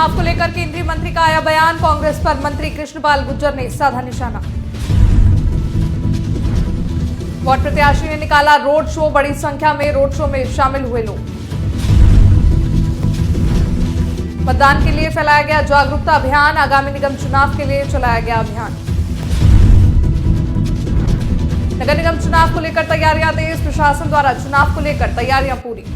चुनाव को लेकर केंद्रीय मंत्री का आया बयान। कांग्रेस पर मंत्री कृष्णपाल गुर्जर ने साधा निशाना। वार्ड प्रत्याशी ने निकाला रोड शो। बड़ी संख्या में रोड शो में शामिल हुए लोग। मतदान के लिए फैलाया गया जागरूकता अभियान। आगामी निगम चुनाव के लिए चलाया गया अभियान। नगर निगम चुनाव को लेकर तैयारियां तेज। प्रशासन द्वारा चुनाव को लेकर तैयारियां पूरी।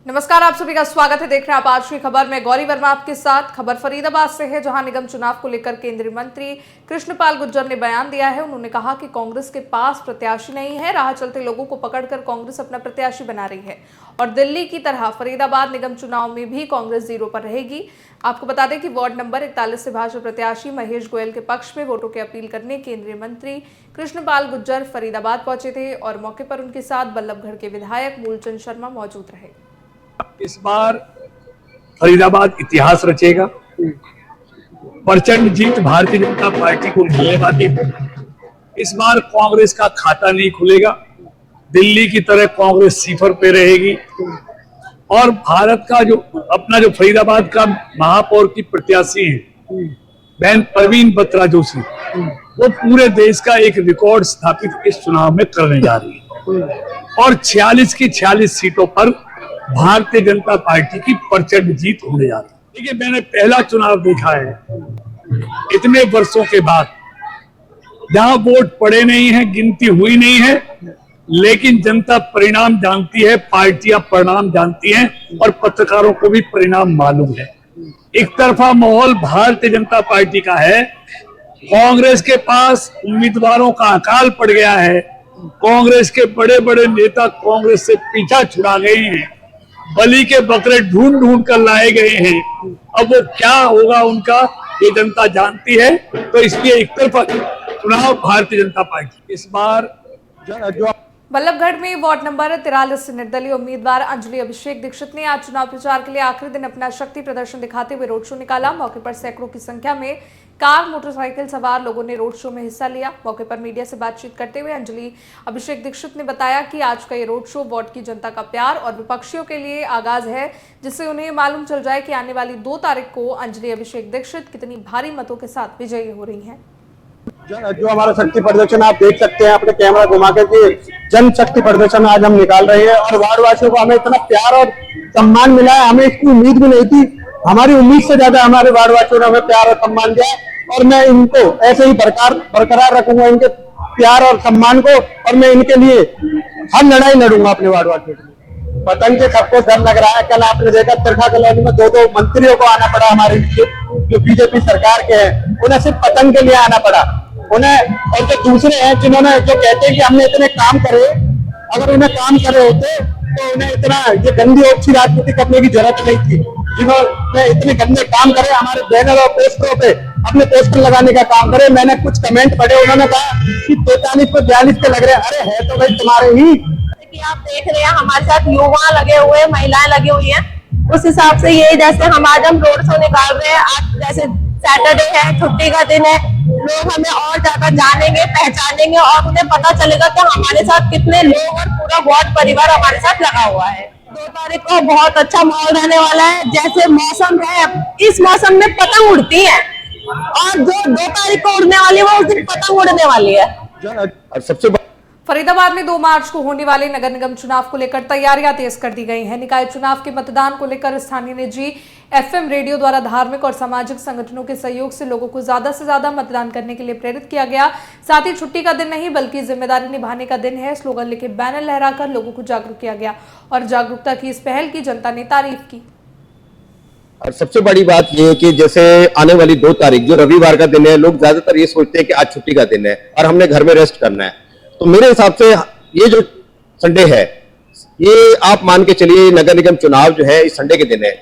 नमस्कार, आप सभी का स्वागत है। देख रहे हैं आप आज की खबर में गौरी वर्मा आपके साथ। खबर फरीदाबाद से है, जहां निगम चुनाव को लेकर केंद्रीय मंत्री कृष्णपाल गुर्जर ने बयान दिया है। उन्होंने कहा कि कांग्रेस के पास प्रत्याशी नहीं है। राह चलते लोगों को पकड़कर कांग्रेस अपना प्रत्याशी बना रही है और दिल्ली की तरह फरीदाबाद निगम चुनाव में भी कांग्रेस जीरो पर रहेगी। आपको बता दें कि वार्ड नंबर 41 से भाजपा प्रत्याशी महेश गोयल के पक्ष में वोटों की अपील करने केंद्रीय मंत्री कृष्णपाल गुर्जर फरीदाबाद पहुंचे थे और मौके पर उनके साथ बल्लभगढ़ के विधायक मूलचंद शर्मा मौजूद रहे। इस बार फरीदाबाद इतिहास रचेगा। प्रचंड जीत भारतीय जनता पार्टी को मिलने वाली है। इस बार कांग्रेस का खाता नहीं खुलेगा। दिल्ली की तरह कांग्रेस सिफर पे रहेगी और भारत का जो फरीदाबाद का महापौर की प्रत्याशी है बहन परवीन बत्रा जोशी, वो पूरे देश का एक रिकॉर्ड स्थापित इस चुनाव में करने जा रही है और 46 की 46 सीटों पर भारतीय जनता पार्टी की प्रचंड जीत होने जा रही है। देखिए, मैंने पहला चुनाव देखा है इतने वर्षों के बाद, जहां वोट पड़े नहीं है, गिनती हुई नहीं है, लेकिन जनता परिणाम जानती है, पार्टियां परिणाम जानती हैं और पत्रकारों को भी परिणाम मालूम है। एक तरफा माहौल भारतीय जनता पार्टी का है। कांग्रेस के पास उम्मीदवारों का अकाल पड़ गया है। कांग्रेस के बड़े बड़े नेता कांग्रेस से पीछा छुड़ा गए हैं। बलि के बकरे ढूंढ ढूंढ कर लाए गए हैं। अब वो क्या होगा उनका, ये जनता जानती है। तो इसलिए एक तरफा चुनाव भारतीय जनता पार्टी इस बार जो बल्लभगढ़ में वार्ड नंबर 43 से निर्दलीय उम्मीदवार अंजलि अभिषेक दीक्षित ने आज चुनाव प्रचार के लिए आखिरी दिन अपना शक्ति प्रदर्शन दिखाते हुए रोड शो निकाला। मौके पर सैकड़ों की संख्या में कार मोटरसाइकिल सवार लोगों ने रोड शो में हिस्सा लिया। मौके पर मीडिया से बातचीत करते हुए अंजलि अभिषेक दीक्षित ने बताया कि आज का ये रोड शो वार्ड की जनता का प्यार और विपक्षियों के लिए आगाज है, जिससे उन्हें मालूम चल जाए कि आने वाली 2 तारीख को अंजलि अभिषेक दीक्षित कितनी भारी मतों के साथ विजयी हो रही हैं। जो हमारा शक्ति प्रदर्शन आप देख सकते हैं अपने कैमरा घुमा के, जन शक्ति प्रदर्शन आज हम निकाल रहे हैं और वार्डवासियों को हमें इतना प्यार और सम्मान मिला है, हमें इसकी उम्मीद भी नहीं थी। हमारी उम्मीद से ज्यादा हमारे वार्डवासियों ने हमें प्यार और सम्मान दिया और मैं इनको ऐसे ही बरकरार रखूंगा, इनके प्यार और सम्मान को, और मैं इनके लिए हर लड़ाई लड़ूंगा अपने वार्डवासियों के लिए। पतंग से सबको डर लग रहा है। कल आपने देखा तिरखा कॉलोनी में 2 मंत्रियों को आना पड़ा, हमारे जो बीजेपी सरकार के हैं, उन्हें सिर्फ पतंग के लिए आना पड़ा उन्हें। और जो दूसरे हैं जिन्होंने जो कहते हैं कि हमने इतने काम करे, अगर उन्हें काम करे होते तो उन्हें इतना ये गंदी ओछी राजनीति करने की जरूरत नहीं थी। जिन्होंने इतने गंदे काम करे, हमारे बैनर और पोस्टरों पे अपने पोस्टर लगाने का काम करे। मैंने कुछ कमेंट पढ़े, उन्होंने कहा कि 43 पे 42 पे लग रहे हैं। अरे है तो भाई तुम्हारे ही कि आप देख रहे हैं हमारे साथ युवा लगे हुए हैं, महिलाएं लगी हुई हैं। उस हिसाब से ये जैसे हम रोड शो निकाल रहे हैं, आज जैसे सैटरडे है, छुट्टी का दिन है, लोग हमें और ज्यादा जानेंगे, पहचानेंगे और उन्हें पता चलेगा कि हमारे साथ कितने लोग और पूरा वार्ड परिवार हमारे साथ लगा हुआ है। 2 तारीख को बहुत अच्छा माहौल रहने वाला है। जैसे मौसम है, इस मौसम में पतंग उड़ती है और जो 2 तारीख को उड़ने वाली है वो उस दिन पतंग उड़ने वाली है। सबसे फरीदाबाद में 2 मार्च को होने वाले नगर निगम चुनाव को लेकर तैयारियां तेज कर दी गई हैं। निकाय चुनाव के मतदान को लेकर स्थानीय निजी FM रेडियो द्वारा धार्मिक और सामाजिक संगठनों के सहयोग से लोगों को ज्यादा से ज्यादा मतदान करने के लिए प्रेरित किया गया। साथ ही छुट्टी का दिन नहीं बल्कि जिम्मेदारी निभाने का दिन है, स्लोगन लिखे बैनर लहराकर लोगों को जागरूक किया गया और जागरूकता की इस पहल की जनता ने तारीफ की। और सबसे बड़ी बात यह है कि जैसे आने वाली 2 तारीख जो रविवार का दिन है, लोग ज्यादातर ये सोचते हैं कि आज छुट्टी का दिन है और हमने घर में रेस्ट करना है। तो मेरे हिसाब से ये जो संडे है, ये आप मान के चलिए नगर निगम चुनाव जो है इस संडे के दिन है।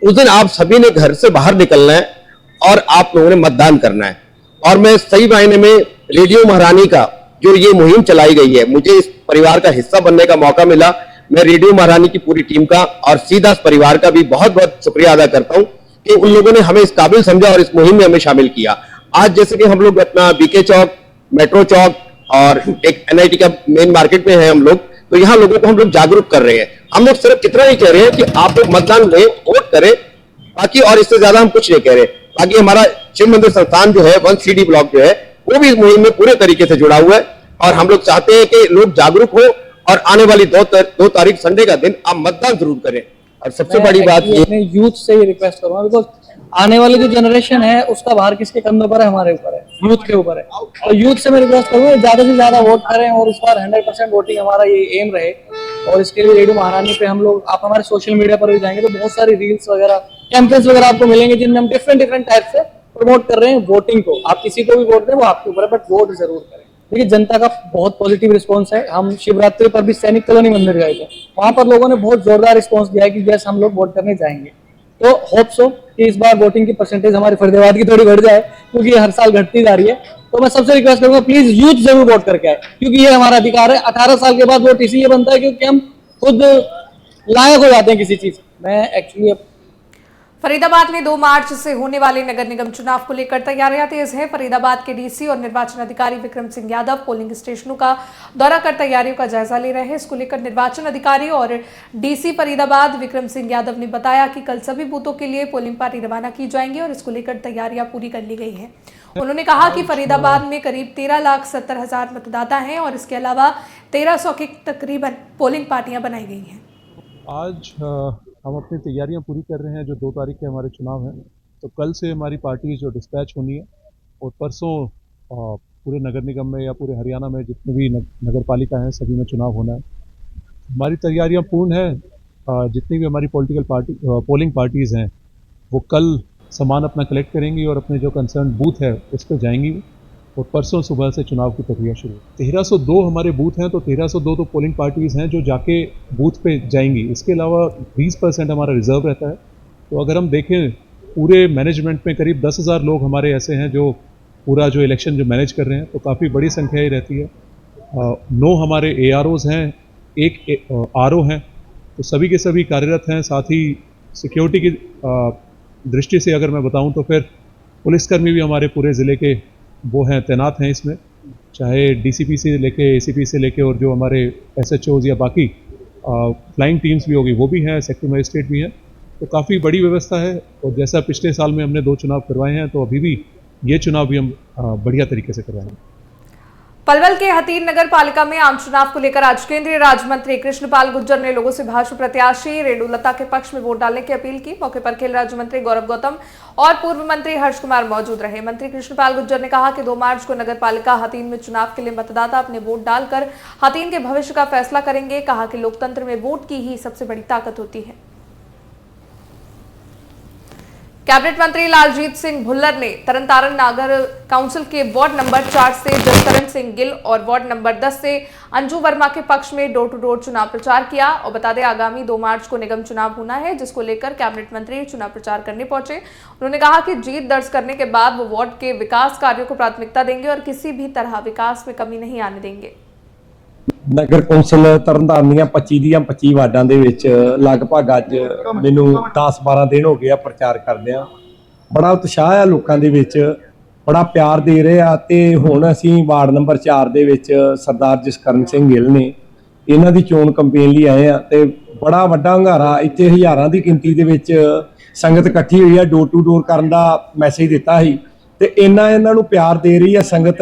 उस दिन आप सभी ने घर से बाहर निकलना है और आप लोगों ने मतदान करना है। और मैं सही मायने में रेडियो महारानी का जो ये मुहिम चलाई गई है, मुझे इस परिवार का हिस्सा बनने का मौका मिला। मैं रेडियो महारानी की पूरी टीम का और सीदास परिवार का भी बहुत बहुत शुक्रिया अदा करता हूं कि उन लोगों ने हमें इस काबिल समझा और इस मुहिम में हमें शामिल किया। आज जैसे कि हम लोग अपना बीके चौक, मेट्रो चौक और एक NIT का मेन मार्केट में है हम लोग, तो यहाँ लोगों को हम लोग जागरूक कर रहे हैं। हम लोग सिर्फ कितना ही कह रहे हैं कि आप लोग मतदान में वोट करें बाकी और इससे ज्यादा हम कुछ नहीं कह रहे। बाकी हमारा शिव मंदिर संस्थान जो है 1 CD ब्लॉक जो है वो भी इस मुहिम में पूरे तरीके से जुड़ा हुआ है और हम लोग चाहते हैं कि लोग जागरूक हो और आने वाली 2 तारीख संडे का दिन आप मतदान जरूर करें। और सबसे बड़ी बात ये यूथ से ही रिक्वेस्ट करूंगा, बिकॉज आने वाली जो जनरेशन है उसका भार किसके कंधों पर है? हमारे ऊपर है, यूथ के ऊपर है। तो यूथ से मैं रिक्वेस्ट करूंगा ज्यादा से ज्यादा वोट करें और इस बार 100% वोटिंग हमारा ये एम रहे। और इसके लिए रेडियो महारानी पे हम लोग, आप हमारे सोशल मीडिया पर भी जाएंगे तो बहुत सारी रील्स वगैरह, कैंपेन्स वगैरह आपको मिलेंगे जिनमें हम डिफरेंट टाइप से प्रमोट कर रहे हैं वोटिंग को। आप किसी को भी वोट दें वो आपके ऊपर है, बट वोट जरूर करें। देखिए जनता का बहुत पॉजिटिव रिस्पांस है। हम शिवरात्रि पर भी सैनिक कॉलोनी मंदिर गए थे, वहां पर लोगों ने बहुत जोरदार रिस्पांस दिया है कि यस हम लोग वोट करने जाएंगे। तो होप सो कि इस बार वोटिंग की परसेंटेज हमारी फरीदाबाद की थोड़ी बढ़ जाए, क्योंकि ये हर साल घटती जा रही है। तो मैं सबसे रिक्वेस्ट करूंगा प्लीज यूथ जरूर वोट करके आए, क्योंकि ये हमारा अधिकार है। 18 साल के बाद वोट इसलिए बनता है क्योंकि हम खुद लायक हो जाते हैं किसी चीज। मैं एक्चुअली फरीदाबाद में 2 मार्च से होने वाले नगर निगम चुनाव को लेकर तैयारियां तेज है। फरीदाबाद के डीसी और निर्वाचन अधिकारी विक्रम सिंह यादव पोलिंग स्टेशनों का दौरा कर तैयारियों का जायजा ले रहे हैं। इसको लेकर निर्वाचन अधिकारी और डीसी फरीदाबाद विक्रम सिंह यादव ने बताया कि कल सभी बूथों के लिए पोलिंग पार्टी रवाना की जाएंगी और इसको लेकर तैयारियां पूरी कर ली गई है। उन्होंने कहा कि फरीदाबाद में करीब 13,70,000 मतदाता हैं और इसके अलावा 1300 की तकरीबन पोलिंग पार्टियां बनाई गई हैं। आज हम अपनी तैयारियां पूरी कर रहे हैं। जो 2 तारीख के हमारे चुनाव हैं, तो कल से हमारी पार्टी जो डिस्पैच होनी है और परसों पूरे नगर निगम में या पूरे हरियाणा में जितने भी नगर पालिका हैं सभी में चुनाव होना है। हमारी तैयारियां पूर्ण है। जितनी भी हमारी पोलिंग पार्टीज़ हैं वो कल सामान अपना कलेक्ट करेंगी और अपने जो कंसर्न बूथ है उस पर जाएंगी और परसों सुबह से चुनाव की प्रक्रिया शुरू। 1302 हमारे बूथ हैं, तो 1302 तो पोलिंग पार्टीज़ हैं जो जाके बूथ पे जाएंगी। इसके अलावा 20% हमारा रिजर्व रहता है। तो अगर हम देखें पूरे मैनेजमेंट में करीब 10,000 लोग हमारे ऐसे हैं जो पूरा जो इलेक्शन जो मैनेज कर रहे हैं, तो काफ़ी बड़ी संख्या ही रहती है। 9 हमारे AROs हैं, 1 RO हैं, तो सभी के सभी कार्यरत हैं। साथ ही सिक्योरिटी की दृष्टि से अगर मैं बताऊं तो फिर पुलिसकर्मी भी हमारे पूरे ज़िले के वो हैं, तैनात हैं इसमें, चाहे DCP से लेके ACP से लेके और जो हमारे SHOs या बाकी फ्लाइंग टीम्स भी होगी वो भी हैं, सेक्टर मजिस्ट्रेट भी हैं। तो काफ़ी बड़ी व्यवस्था है और जैसा पिछले साल में हमने 2 चुनाव करवाए हैं, तो अभी भी ये चुनाव भी हम बढ़िया तरीके से करवाएंगे। पलवल के हथीन नगर पालिका में आम चुनाव को लेकर आज केंद्रीय राज्य मंत्री कृष्णपाल गुर्जर ने लोगों से भाजपा प्रत्याशी रेणुलता के पक्ष में वोट डालने की अपील की। मौके पर खेल राज्य मंत्री गौरव गौतम और पूर्व मंत्री हर्ष कुमार मौजूद रहे। मंत्री कृष्णपाल गुर्जर ने कहा कि 2 मार्च को नगर पालिका हथीन में चुनाव के लिए मतदाता अपने वोट डालकर हथीन के भविष्य का फैसला करेंगे। कहा कि लोकतंत्र में वोट की ही सबसे बड़ी ताकत होती है। कैबिनेट मंत्री लालजीत सिंह भुल्लर ने तरनतारण नगर काउंसिल के वार्ड नंबर 4 से जसकरण सिंह गिल और वार्ड नंबर 10 से अंजू वर्मा के पक्ष में डोर टू डोर चुनाव प्रचार किया। और बता दें आगामी 2 मार्च को निगम चुनाव होना है, जिसको लेकर कैबिनेट मंत्री चुनाव प्रचार करने पहुंचे। उन्होंने कहा कि जीत दर्ज करने के बाद वो वार्ड के विकास कार्यों को प्राथमिकता देंगे और किसी भी तरह विकास में कमी नहीं आने देंगे। नगर कौंसल तरनताਰਨ ਦੀਆਂ 25 ਦੀਆਂ 25 ਵਾਰਡਾਂ ਦੇ ਵਿੱਚ ਲਗਭਗ ਅੱਜ ਮੈਨੂੰ 10-12 ਦਿਨ ਹੋ ਗਏ ਆ ਪ੍ਰਚਾਰ ਕਰਦਿਆਂ। ਬੜਾ ਉਤਸ਼ਾਹ ਆ ਲੋਕਾਂ ਦੇ ਵਿੱਚ, ਬੜਾ ਪਿਆਰ ਦੇ ਰਹੇ ਆ। ਤੇ ਹੁਣ ਅਸੀਂ ਵਾਰਡ ਨੰਬਰ 4 ਦੇ ਵਿੱਚ ਸਰਦਾਰ ਜਸਕਰਨ ਸਿੰਘ ਗਿੱਲ ਨੇ ਇਹਨਾਂ ਦੀ ਚੋਣ ਕੰਪੇਨ ਲਈ ਆਏ ਆ ਤੇ ਬੜਾ ਵੱਡਾ ਹੰਗਾਰਾ ਇੱਥੇ ਹਜ਼ਾਰਾਂ ਦੀ ਗਿਣਤੀ ਦੇ ਵਿੱਚ ਸੰਗਤ ਇਕੱਠੀ ਹੋਈ ਆ। ਡੋਰ ਟੂ ਡੋਰ ਕਰਨ ਦਾ ਮੈਸੇਜ ਦਿੱਤਾ ਸੀ ਤੇ ਇਹਨਾਂ ਨੂੰ ਪਿਆਰ ਦੇ ਰਹੀ ਆ ਸੰਗਤ।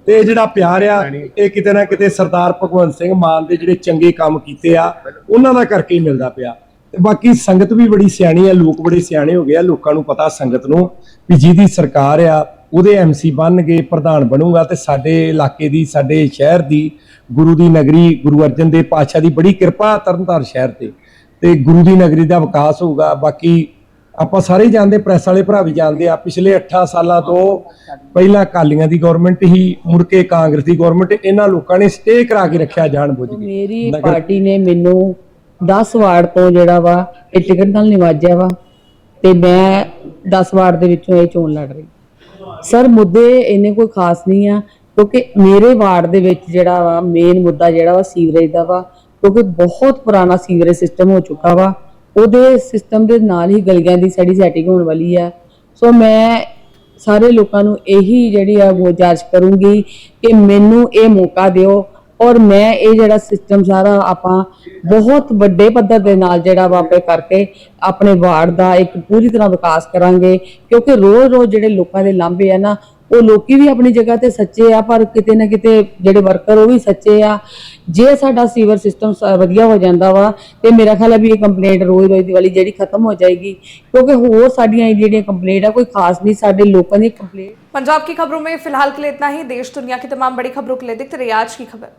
ਤੇ ਜਿਹੜਾ ਪਿਆਰ ਆ ਇਹ ਕਿਤੇ ਨਾ ਕਿਤੇ ਸਰਦਾਰ ਭਗਵੰਤ ਸਿੰਘ ਮਾਨ ਦੇ ਜਿਹੜੇ ਚੰਗੇ ਕੰਮ ਕੀਤੇ ਆ ਉਹਨਾਂ ਦਾ ਕਰਕੇ ਹੀ ਮਿਲਦਾ ਪਿਆ। ਤੇ ਬਾਕੀ ਸੰਗਤ ਵੀ ਬੜੀ ਸਿਆਣੀ ਆ, ਲੋਕ ਬੜੇ ਸਿਆਣੇ ਹੋ ਗਏ ਆ। ਲੋਕਾਂ ਨੂੰ ਪਤਾ ਸੰਗਤ ਨੂੰ ਵੀ ਜਿਹਦੀ ਸਰਕਾਰ ਆ ਉਹਦੇ MC ਬਣਨਗੇ, ਪ੍ਰਧਾਨ ਬਣੂਗਾ ਤੇ ਸਾਡੇ ਇਲਾਕੇ ਦੀ, ਸਾਡੇ ਸ਼ਹਿਰ ਦੀ, ਗੁਰੂ ਦੀ ਨਗਰੀ ਗੁਰੂ ਅਰਜਨ ਦੇਵ ਪਾਤਸ਼ਾਹ ਦੀ ਬੜੀ ਕਿਰਪਾ ਤਰਨਤਾਰਨ ਸ਼ਹਿਰ ਤੇ ਗੁਰੂ ਦੀ ਨਗਰੀ ਦਾ ਵਿਕਾਸ ਹੋਊਗਾ। ਬਾਕੀ ਆਪਾਂ ਸਾਰੇ ਜਾਣਦੇ, ਪ੍ਰੈਸ ਵਾਲੇ ਭਰਾ ਵੀ ਜਾਣਦੇ ਆ, ਪਿਛਲੇ 8 ਸਾਲਾਂ ਤੋਂ ਪਹਿਲਾਂ ਅਕਾਲੀਆਂ ਦੀ ਗਵਰਨਮੈਂਟ ਹੀ, ਮੁੜ ਕੇ ਕਾਂਗਰਸ ਦੀ ਗਵਰਨਮੈਂਟ, ਇਹਨਾਂ ਲੋਕਾਂ ਨੇ ਸਟੇ ਕਰਾ ਕੇ ਰੱਖਿਆ ਜਾਣ ਬੁੱਝ ਕੇ। ਮੇਰੀ ਪਾਰਟੀ ਨੇ ਮੈਨੂੰ 10 ਵਾਰਡ ਤੋਂ ਜਿਹੜਾ ਵਾ ਇਹ ਟਿਕਟ ਨਾਲ ਨਿਵਾਜਿਆ ਵਾ ਤੇ ਮੈਂ 10 ਵਾਰਡ ਦੇ ਵਿੱਚੋਂ ਇਹ ਚੋਣ ਲੜ ਰਹੀ। ਸਰ ਮੁੱਦੇ ਇੰਨੇ ਕੋਈ ਖਾਸ ਨਹੀਂ ਆ, ਕਿਉਂਕਿ ਮੇਰੇ ਵਾਰਡ ਦੇ ਵਿੱਚ ਜਿਹੜਾ ਵਾ ਮੇਨ ਮੁੱਦਾ ਜਿਹੜਾ ਵਾ ਸੀਵਰੇਜ ਦਾ ਵਾ, ਕਿਉਂਕਿ ਬਹੁਤ ਪੁਰਾਣਾ ਸੀਵਰੇਜ ਸਿਸਟਮ ਹੋ ਚੁੱਕਾ ਵਾ। ਉਹਦੇ ਸਿਸਟਮ ਦੇ ਨਾਲ ਹੀ ਗਲੀਆਂ ਦੀ ਸਾਡੀ ਸੈਟਿੰਗ ਹੋਣ ਵਾਲੀ ਆ। ਸੋ ਮੈਂ ਸਾਰੇ ਲੋਕਾਂ ਨੂੰ ਇਹੀ ਜਿਹੜੀ ਆ ਗੁਜ਼ਾਰਿਸ਼ ਕਰੂੰਗੀ ਕਿ ਮੈਨੂੰ ਇਹ ਮੌਕਾ ਦਿਓ ਔਰ ਮੈਂ ਇਹ ਜਿਹੜਾ ਸਿਸਟਮ ਸਾਰਾ ਆਪਾਂ ਬਹੁਤ ਵੱਡੇ ਪੱਧਰ ਦੇ ਨਾਲ ਜਿਹੜਾ ਵਾ ਆਪੇ ਕਰਕੇ ਆਪਣੇ ਵਾਰਡ ਦਾ ਇੱਕ ਪੂਰੀ ਤਰ੍ਹਾਂ ਵਿਕਾਸ ਕਰਾਂਗੇ, ਕਿਉਂਕਿ ਰੋਜ਼-ਰੋਜ਼ ਜਿਹੜੇ ਲੋਕਾਂ ਦੇ ਲਾਂਭੇ ਆ ਨਾ, ਉਹ ਲੋਕੀ ਵੀ ਆਪਣੀ ਜਗ੍ਹਾ ਤੇ ਸੱਚੇ ਆ, ਪਰ ਕਿਤੇ ਨਾ ਕਿਤੇ ਜਿਹੜੇ ਵਰਕਰ ਉਹ ਵੀ ਸੱਚੇ ਆ। ਜੇ ਸਾਡਾ ਸੀਵਰ ਸਿਸਟਮ ਵਧੀਆ ਹੋ ਜਾਂਦਾ ਵਾ ਤੇ ਮੇਰਾ ਖਿਆਲ ਹੈ ਵੀ ਇਹ ਕੰਪਲੇਂਟ ਰੋਜ਼-ਰੋਜ਼ ਦੀ ਵਾਲੀ ਜਿਹੜੀ ਖਤਮ ਹੋ ਜਾਏਗੀ, ਕਿਉਂਕਿ ਹੋਰ ਸਾਡੀਆਂ ਜਿਹੜੀਆਂ ਕੰਪਲੇਂਟ ਆ ਕੋਈ ਖਾਸ नहीं, ਸਾਡੇ ਲੋਕਾਂ ਦੀ ਕੰਪਲੇਂਟ। पंजाब की खबरों में फिलहाल के लिए इतना ही। देश दुनिया की तमाम बड़ी खबरों के लिए देखते रहिए आज की खबर।